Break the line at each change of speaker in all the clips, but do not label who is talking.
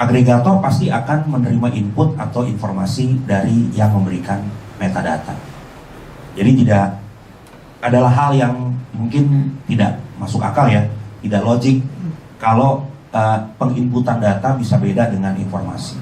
agregator pasti akan menerima input atau informasi dari yang memberikan metadata. Jadi tidak adalah hal yang mungkin tidak masuk akal ya, tidak logik kalau penginputan data bisa beda dengan informasi.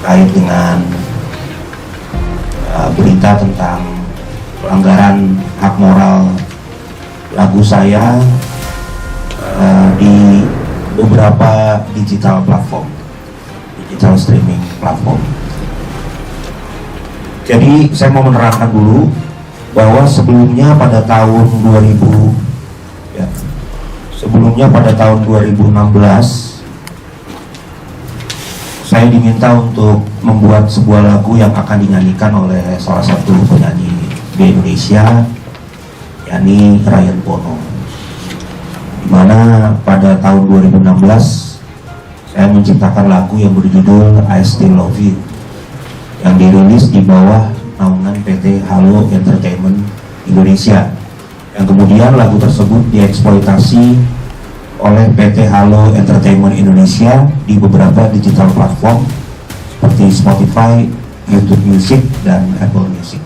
Terkait dengan berita tentang pelanggaran hak moral lagu saya di beberapa digital platform, digital streaming platform. Jadi saya mau menerangkan dulu bahwa sebelumnya pada tahun 2016 saya diminta untuk membuat sebuah lagu yang akan dinyanyikan oleh salah satu penyanyi di Indonesia, yakni Ryan Bono. Dimana pada tahun 2016 saya menciptakan lagu yang berjudul I Still Love You, yang dirilis di bawah naungan PT Halo Entertainment Indonesia, yang kemudian lagu tersebut dieksploitasi oleh PT Halo Entertainment Indonesia di beberapa digital platform seperti Spotify, YouTube Music, dan Apple Music.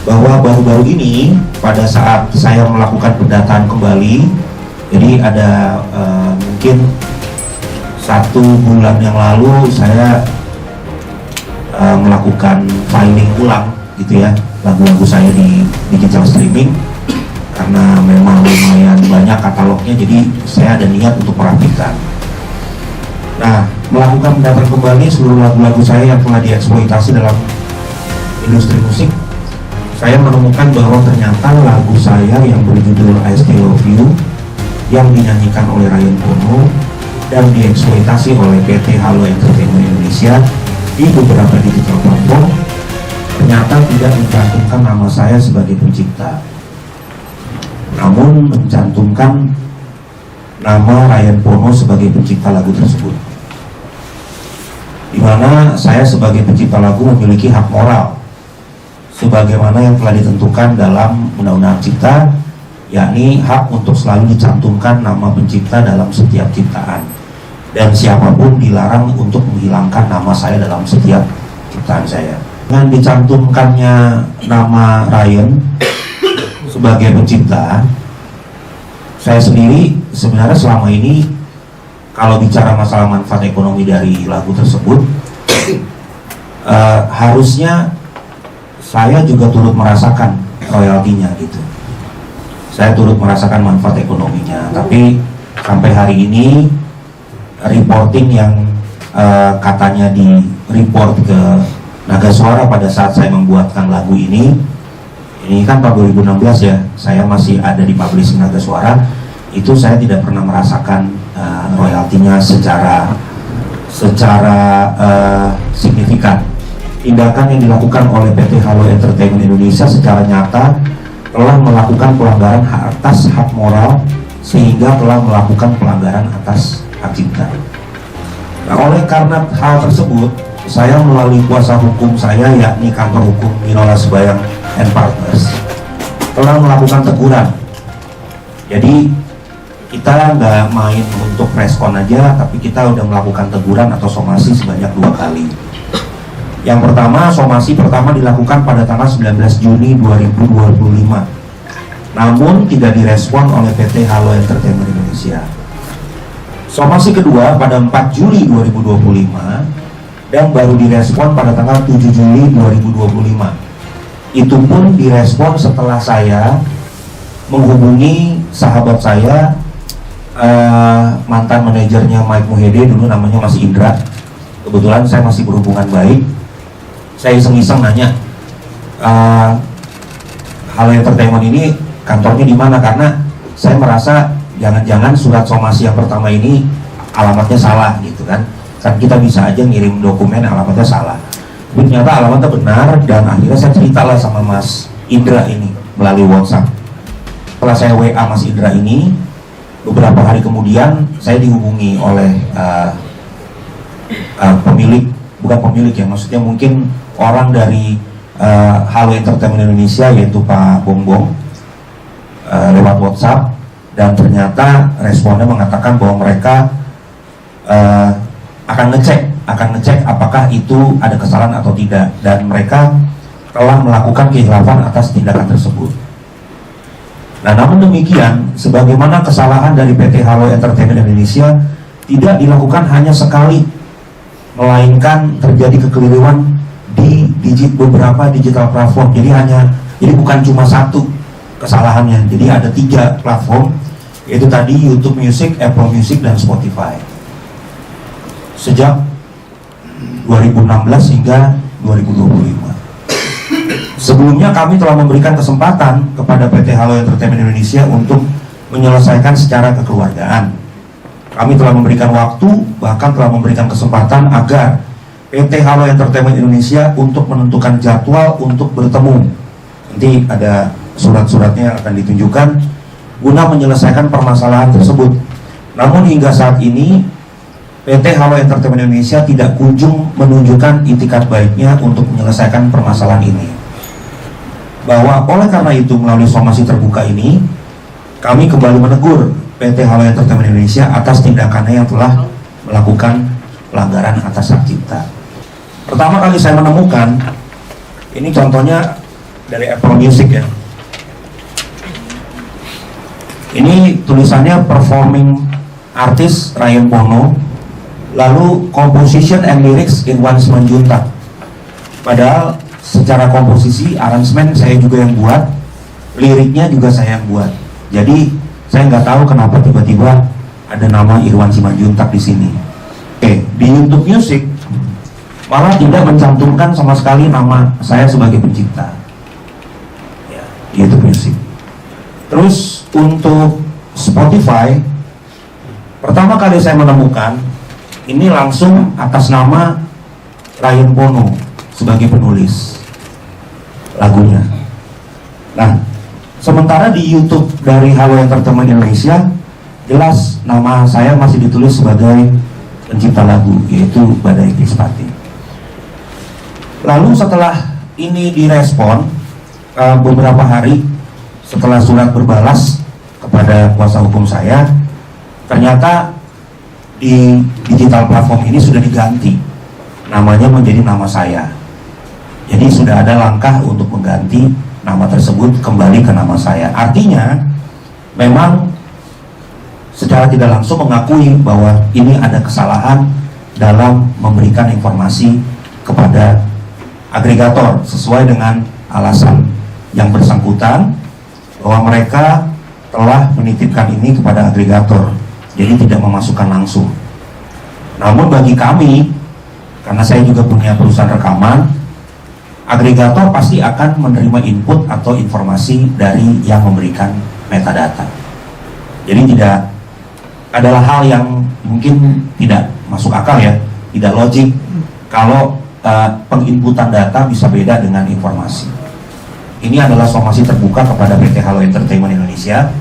Bahwa baru-baru ini pada saat saya melakukan pendataan kembali, jadi ada mungkin 1 bulan yang lalu saya melakukan filing ulang gitu ya lagu-lagu saya di digital streaming, karena memang lumayan banyak katalognya, jadi saya ada niat untuk merapikan. Nah, melakukan pendataan kembali seluruh lagu-lagu saya yang telah dieksploitasi dalam industri musik, saya menemukan bahwa ternyata lagu saya yang berjudul I Still Love You yang dinyanyikan oleh Ryan Bono dan dieksploitasi oleh PT Halo Entertainment Indonesia di beberapa digital platform ternyata tidak mencantumkan nama saya sebagai pencipta, namun mencantumkan nama Ryan Bono sebagai pencipta lagu tersebut, di mana saya sebagai pencipta lagu memiliki hak moral sebagaimana yang telah ditentukan dalam Undang-Undang Cipta, yakni hak untuk selalu dicantumkan nama pencipta dalam setiap ciptaan, dan siapapun dilarang untuk menghilangkan nama saya dalam setiap ciptaan saya. Dengan dicantumkannya nama Ryan sebagai pencipta, saya sendiri sebenarnya selama ini kalau bicara masalah manfaat ekonomi dari lagu tersebut, harusnya saya juga turut merasakan royaltinya gitu. Saya turut merasakan manfaat ekonominya, tapi sampai hari ini reporting yang katanya di report ke Naga Suara pada saat saya membuatkan lagu ini kan tahun 2016 ya, saya masih ada di publishing Naga Suara, itu saya tidak pernah merasakan royaltinya secara signifikan. Tindakan yang dilakukan oleh PT Halo Entertainment Indonesia secara nyata telah melakukan pelanggaran atas hak moral, sehingga telah melakukan pelanggaran atas hak cipta. Nah, oleh karena hal tersebut, saya melalui kuasa hukum saya, yakni kantor hukum Minola Sebayang and Partners, telah melakukan teguran. Jadi kita nggak main untuk respon aja, tapi kita udah melakukan teguran atau somasi sebanyak 2 kali. Yang pertama, somasi pertama dilakukan pada tanggal 19 Juni 2025, namun tidak direspon oleh PT Halo Entertainment Indonesia. Somasi kedua pada 4 Juli 2025 dan baru direspon pada tanggal 7 Juli 2025. Itu pun direspon setelah saya menghubungi sahabat saya mantan manajernya Mike Mohede, dulu namanya masih Indra. Kebetulan saya masih berhubungan baik. Saya iseng-iseng nanya, Halo Entertainment ini kantornya di mana? Karena saya merasa jangan-jangan surat somasi yang pertama ini alamatnya salah gitu kan. Kan kita bisa aja ngirim dokumen alamatnya salah. Tapi ternyata alamatnya benar, dan akhirnya saya ceritalah sama Mas Indra ini melalui WhatsApp. Setelah saya WA Mas Indra ini, beberapa hari kemudian saya dihubungi oleh pemilik, bukan pemilik ya, maksudnya mungkin orang dari Halo Entertainment Indonesia, yaitu Pak Bongbong, lewat WhatsApp, dan ternyata responnya mengatakan bahwa mereka akan ngecek apakah itu ada kesalahan atau tidak, dan mereka telah melakukan kekhilafan atas tindakan tersebut. Nah, namun demikian, sebagaimana kesalahan dari PT Halo Entertainment Indonesia tidak dilakukan hanya sekali, melainkan terjadi kekeliruan di beberapa digital platform. Jadi bukan cuma satu kesalahannya, jadi ada 3 platform, yaitu tadi YouTube Music, Apple Music, dan Spotify. Sejak 2016 hingga 2025. Sebelumnya kami telah memberikan kesempatan kepada PT Halo Entertainment Indonesia untuk menyelesaikan secara kekeluargaan. Kami telah memberikan waktu, bahkan telah memberikan kesempatan agar PT Halo Entertainment Indonesia untuk menentukan jadwal untuk bertemu. Nanti ada surat-suratnya akan ditunjukkan guna menyelesaikan permasalahan tersebut. Namun hingga saat ini PT Halo Entertainment Indonesia tidak kunjung menunjukkan itikat baiknya untuk menyelesaikan permasalahan ini. Bahwa oleh karena itu, melalui somasi terbuka ini, kami kembali menegur PT Halo Entertainment Indonesia atas tindakannya yang telah melakukan pelanggaran atas hak cipta. Pertama kali saya menemukan, ini contohnya dari Apple Music ya. Ini tulisannya performing artist Ryan Pono, lalu composition and lyrics Irwan Simanjuntak. Padahal secara komposisi, aransemen saya juga yang buat, liriknya juga saya yang buat. Jadi saya nggak tahu kenapa tiba-tiba ada nama Irwan Simanjuntak di sini. Oke, di YouTube Music malah tidak mencantumkan sama sekali nama saya sebagai pencipta. Ya, di YouTube Music. Terus untuk Spotify, pertama kali saya menemukan ini langsung atas nama Ryan Pono sebagai penulis lagunya. Nah, sementara di YouTube dari Halo Entertainment Indonesia jelas nama saya masih ditulis sebagai pencipta lagu, yaitu Badai Krispati. Lalu setelah ini direspon, beberapa hari setelah surat berbalas kepada kuasa hukum saya, ternyata di digital platform ini sudah diganti namanya menjadi nama saya. Jadi sudah ada langkah untuk mengganti nama tersebut kembali ke nama saya. Artinya memang secara tidak langsung mengakui bahwa ini ada kesalahan dalam memberikan informasi kepada agregator sesuai dengan alasan yang bersangkutan, bahwa mereka telah menitipkan ini kepada agregator, jadi tidak memasukkan langsung. Namun bagi kami, karena saya juga punya perusahaan rekaman, agregator pasti akan menerima input atau informasi dari yang memberikan metadata. Jadi tidak adalah hal yang mungkin tidak masuk akal ya, tidak logik kalau penginputan data bisa beda dengan informasi. Ini adalah somasi terbuka kepada PT Halo Entertainment Indonesia.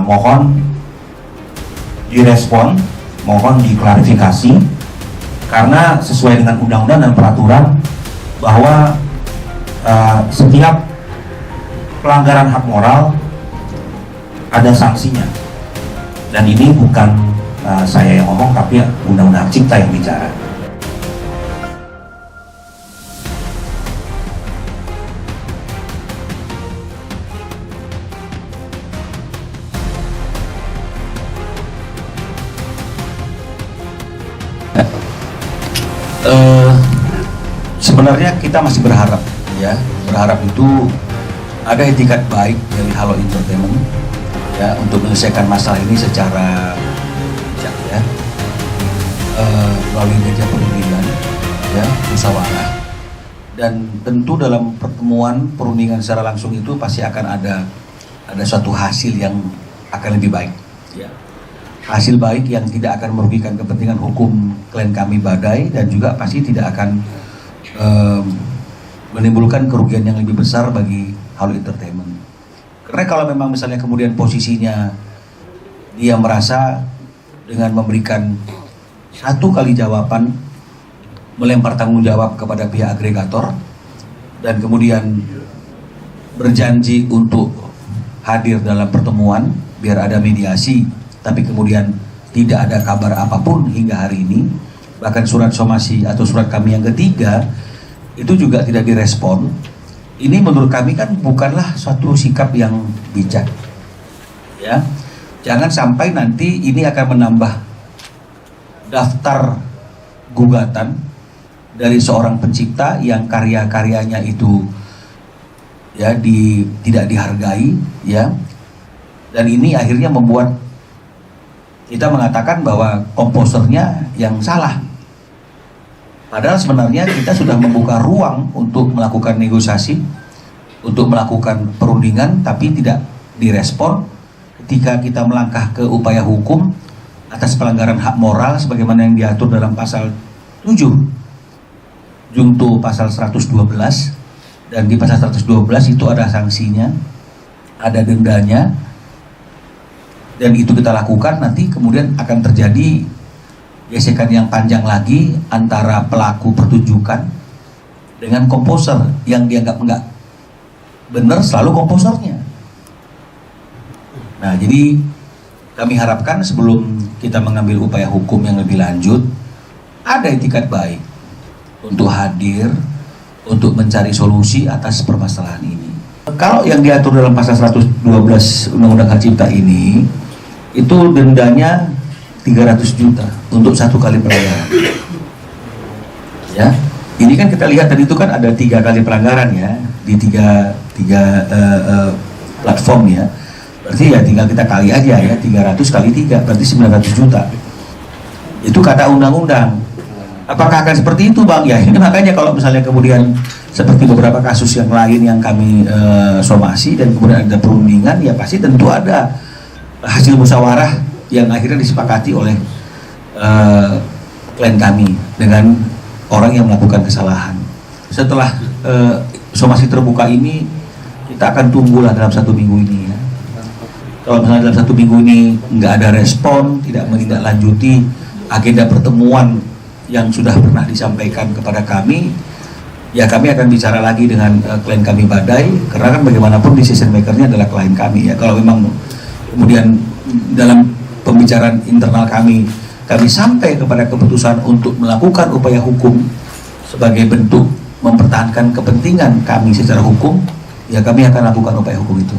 Mohon direspon, mohon diklarifikasi, karena sesuai dengan undang-undang dan peraturan bahwa setiap pelanggaran hak moral ada sanksinya, dan ini bukan saya yang ngomong, tapi undang-undang cipta yang bicara.
Sebenarnya kita masih berharap, ya, berharap itu ada etikat baik dari Halo Entertainment ya untuk menyelesaikan masalah ini secara bijak ya, melalui meja perundingan ya, musyawarah, dan tentu dalam pertemuan perundingan secara langsung itu pasti akan ada suatu hasil yang akan lebih baik ya. Hasil baik yang tidak akan merugikan kepentingan hukum klien kami Badai, dan juga pasti tidak akan menimbulkan kerugian yang lebih besar bagi Halo Entertainment. Karena kalau memang misalnya kemudian posisinya dia merasa dengan memberikan satu kali jawaban, melempar tanggung jawab kepada pihak agregator, dan kemudian berjanji untuk hadir dalam pertemuan biar ada mediasi, tapi kemudian tidak ada kabar apapun hingga hari ini. Bahkan surat somasi atau surat kami yang ketiga itu juga tidak direspon. Ini menurut kami kan bukanlah suatu sikap yang bijak ya. Jangan sampai nanti ini akan menambah daftar gugatan dari seorang pencipta yang karya-karyanya itu ya tidak dihargai ya, dan ini akhirnya membuat kita mengatakan bahwa komposernya yang salah. Padahal sebenarnya kita sudah membuka ruang untuk melakukan negosiasi, untuk melakukan perundingan, tapi tidak direspon. Ketika kita melangkah ke upaya hukum atas pelanggaran hak moral sebagaimana yang diatur dalam pasal 7 Junto pasal 112, dan di pasal 112 itu ada sanksinya, ada dendanya, dan itu kita lakukan, nanti kemudian akan terjadi gesekan yang panjang lagi antara pelaku pertunjukan dengan komposer yang dianggap enggak benar selalu komposernya. Nah, jadi kami harapkan sebelum kita mengambil upaya hukum yang lebih lanjut, ada etikat baik untuk hadir, untuk mencari solusi atas permasalahan ini. Kalau yang diatur dalam pasal 112 Undang-Undang Hak Cipta ini, itu dendanya 300 juta untuk satu kali pelanggaran. Ya, ini kan kita lihat tadi itu kan ada 3 kali pelanggaran ya, di tiga platform ya. Berarti ya tinggal kita kali aja ya, 300 kali 3 berarti 900 juta. Itu kata undang-undang. Apakah akan seperti itu Bang? Ya ini makanya kalau misalnya kemudian seperti beberapa kasus yang lain yang kami somasi dan kemudian ada perundingan, ya pasti tentu ada hasil musyawarah yang akhirnya disepakati oleh klien kami dengan orang yang melakukan kesalahan. Setelah somasi terbuka ini, kita akan tunggulah dalam 1 minggu ini ya. Kalau misalnya dalam 1 minggu ini nggak ada respon, tidak menindaklanjuti agenda pertemuan yang sudah pernah disampaikan kepada kami, ya kami akan bicara lagi dengan klien kami Badai, karena kan bagaimanapun decision makernya adalah klien kami ya. Kalau memang kemudian dalam pembicaraan internal kami sampai kepada keputusan untuk melakukan upaya hukum sebagai bentuk mempertahankan kepentingan kami secara hukum, ya kami akan lakukan upaya hukum itu.